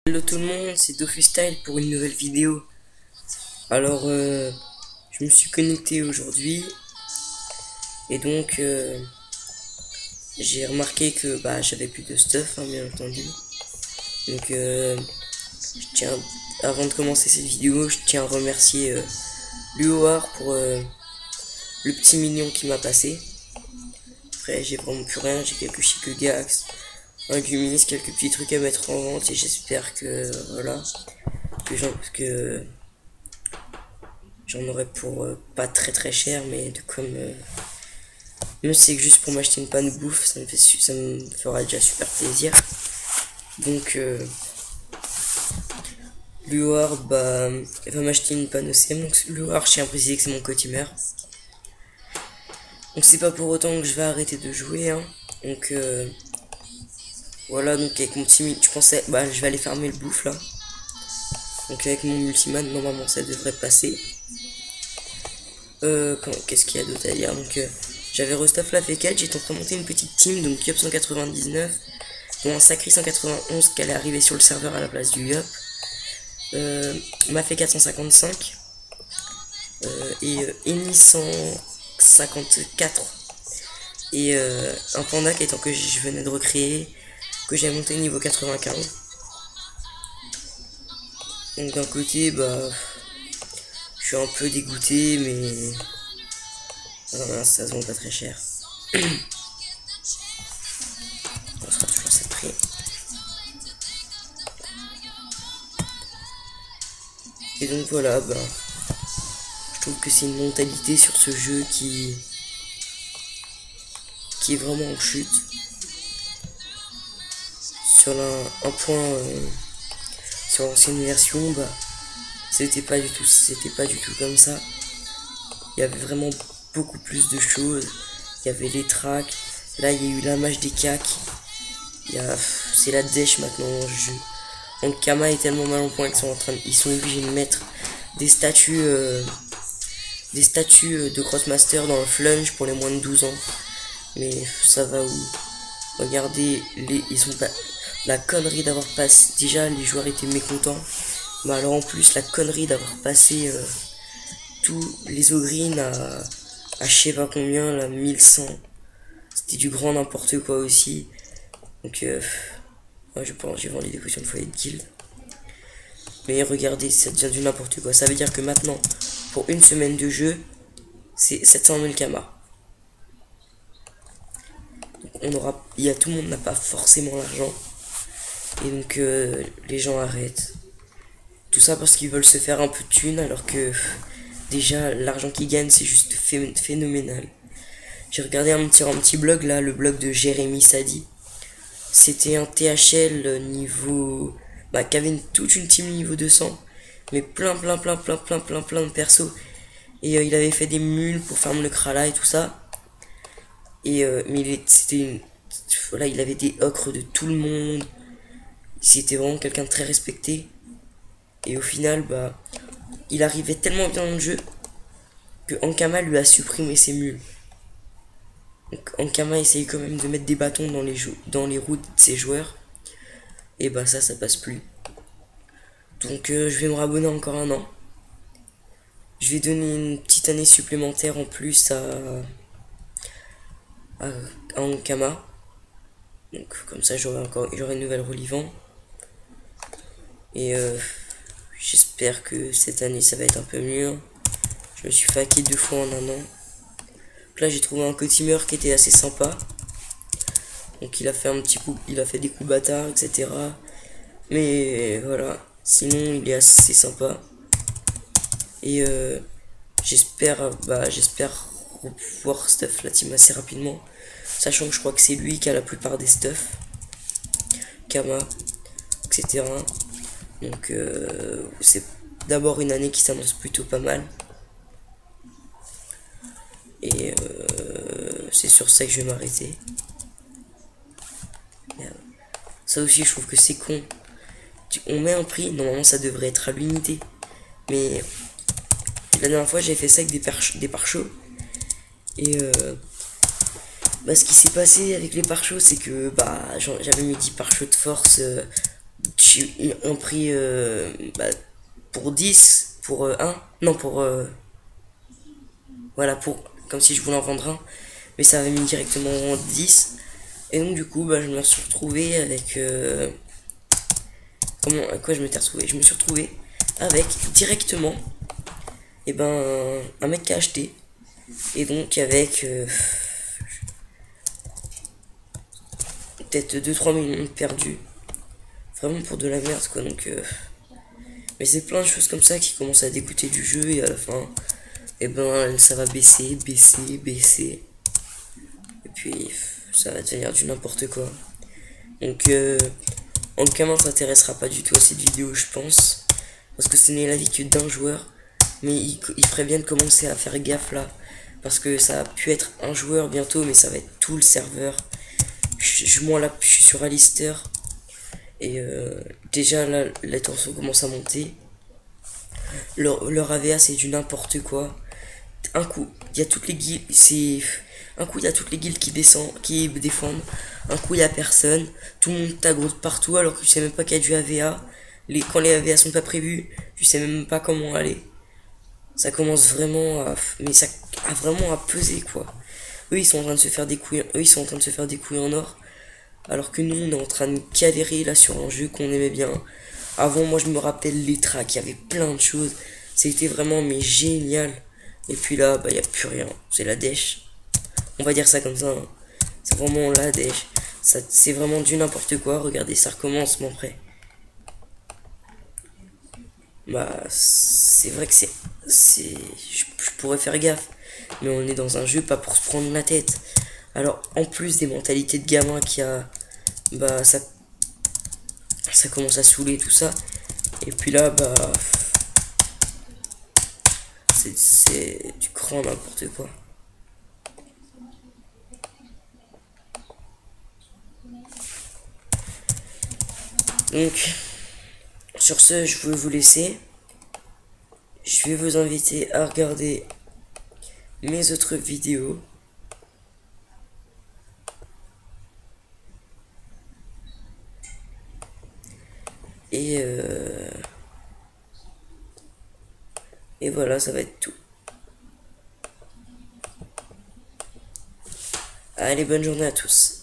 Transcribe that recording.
Hello tout le monde, c'est DofuStyle pour une nouvelle vidéo. Alors, je me suis connecté aujourd'hui et donc j'ai remarqué que j'avais plus de stuff, hein, bien entendu. Donc, avant de commencer cette vidéo, je tiens à remercier Luoar pour le petit mignon qui m'a passé. Après, j'ai vraiment plus rien, j'ai quelques chic gags, un Guminis, quelques petits trucs à mettre en vente et j'espère que voilà que j'en aurais pour pas très cher, mais même si c'est que juste pour m'acheter une panne de bouffe, ça me fera déjà super plaisir. Donc Luar elle va m'acheter une panne aussi. Donc Luar, je tiens à préciser que c'est mon cotimer. Donc c'est pas pour autant que je vais arrêter de jouer, hein. Donc voilà, donc avec mon petit je pensais je vais aller fermer le bouffe là. Donc avec mon multiman, normalement ça devrait passer. Qu'est-ce qu'il y a d'autre à dire? Donc j'avais restaff la fécale, j'étais en train de monter une petite team, donc Yup 199, dont un sacré 191 qui allait arriver sur le serveur à la place du Yup. M'a fait 455 et Eni 154 et un panda qui étant que je venais de recréer, que j'ai monté niveau 95. Donc d'un côté je suis un peu dégoûté, mais ça se vend pas très cher. On sera toujours cette prix. Et donc voilà, je trouve que c'est une mentalité sur ce jeu qui est vraiment en chute. Sur un point sur l'ancienne version, c'était pas du tout comme ça. Il y avait vraiment beaucoup plus de choses. Il y avait les tracks. Là, il y a eu la mage des cacs. C'est la dèche maintenant dans le jeu. Donc Kama est tellement mal en point qu'ils sont obligés de mettre des statues de Crossmaster dans le flunge pour les moins de 12 ans. Mais ça va où? Regardez, ils ont pas la connerie d'avoir passé. Déjà, les joueurs étaient mécontents. Mais alors en plus, la connerie d'avoir passé tous les ogrines à je sais pas combien, là, 1100. C'était du grand n'importe quoi aussi. Donc, moi je pense j'ai vendu des potions de foyer de guild. Mais regardez, ça devient du n'importe quoi. Ça veut dire que maintenant, pour une semaine de jeu, c'est 700 000 Kama. Donc tout le monde n'a pas forcément l'argent. Et donc les gens arrêtent. Tout ça parce qu'ils veulent se faire un peu de thunes, alors que déjà l'argent qu'ils gagnent c'est juste phénoménal. J'ai regardé un petit blog là, le blog de Jérémy Sadi. C'était un THL niveau qui avait toute une team niveau 200, mais plein de persos. Et il avait fait des mules pour faire le Krala et tout ça. Et mais voilà, il avait des ocres de tout le monde. C'était vraiment quelqu'un de très respecté. Et au final, il arrivait tellement bien dans le jeu que Ankama lui a supprimé ses mules. Donc Ankama essaye quand même de mettre des bâtons dans les roues de ses joueurs. Et ça passe plus. Donc je vais me rabonner encore un an. Je vais donner une petite année supplémentaire en plus à Ankama. Donc comme ça j'aurai une nouvelle relivant. Et j'espère que cette année ça va être un peu mieux. Je me suis fait hacker 2 fois en un an. Là j'ai trouvé un cotimer qui était assez sympa. Donc il a fait des coups bâtards, etc. Mais voilà. Sinon il est assez sympa. Et j'espère pouvoir stuff la team assez rapidement. Sachant que je crois que c'est lui qui a la plupart des stuff. Kama, etc. Donc c'est d'abord une année qui s'annonce plutôt pas mal. Et c'est sur ça que je vais m'arrêter. Ça aussi je trouve que c'est con. On met un prix, normalement ça devrait être à l'unité. Mais la dernière fois j'ai fait ça avec des pare-chocs. Et ce qui s'est passé avec les pare-chocs, c'est que j'avais mis 10 pare-chocs de force. Je j'ai un prix bah, pour 10 pour un non pour voilà, pour comme si je voulais en vendre un, mais ça avait mis directement 10. Et donc du coup bah, je me suis retrouvé avec comment à quoi je m'étais retrouvé, je me suis retrouvé avec directement et ben un mec qui a acheté, et donc avec peut-être 2-3 millions de perdus, vraiment pour de la merde quoi. Donc mais c'est plein de choses comme ça qui commencent à dégoûter du jeu, et à la fin et ben ça va baisser, baisser, baisser, et puis ça va devenir du n'importe quoi. Donc en tout cas moi ça s'intéressera pas du tout à cette vidéo je pense, parce que ce n'est l'avis que d'un joueur, mais il ferait bien de commencer à faire gaffe là, parce que ça a pu être un joueur bientôt, mais ça va être tout le serveur. Moi là je suis sur Alistair, et déjà là les tensions commencent à monter. Leur AVA c'est du n'importe quoi. Un coup il y a toutes les guildes, c'est un coup il y a toutes les guildes qui défendent, un coup il y a personne, tout le monde t'aggro partout alors que tu sais même pas qu'il y a du AVA. Quand les AVA sont pas prévus, tu sais même pas comment aller. Ça commence vraiment à, mais ça a vraiment à peser quoi. Eux ils sont en train de se faire des couilles, eux ils sont en train de se faire des couilles en or, alors que nous on est en train de galérer là sur un jeu qu'on aimait bien. Avant moi je me rappelle les tracks, il y avait plein de choses, c'était vraiment mais génial. Et puis là bah y a plus rien, c'est la dèche. On va dire ça comme ça, hein. C'est vraiment la dèche. C'est vraiment du n'importe quoi. Regardez, ça recommence mon prêt. Bah c'est vrai que je pourrais faire gaffe, mais on est dans un jeu pas pour se prendre la tête. Alors en plus des mentalités de gamin qui a, bah ça commence à saouler tout ça. Et puis là bah c'est du grand n'importe quoi. Donc sur ce je veux vous laisser. Je vais vous inviter à regarder mes autres vidéos. Et voilà, ça va être tout. Allez, bonne journée à tous.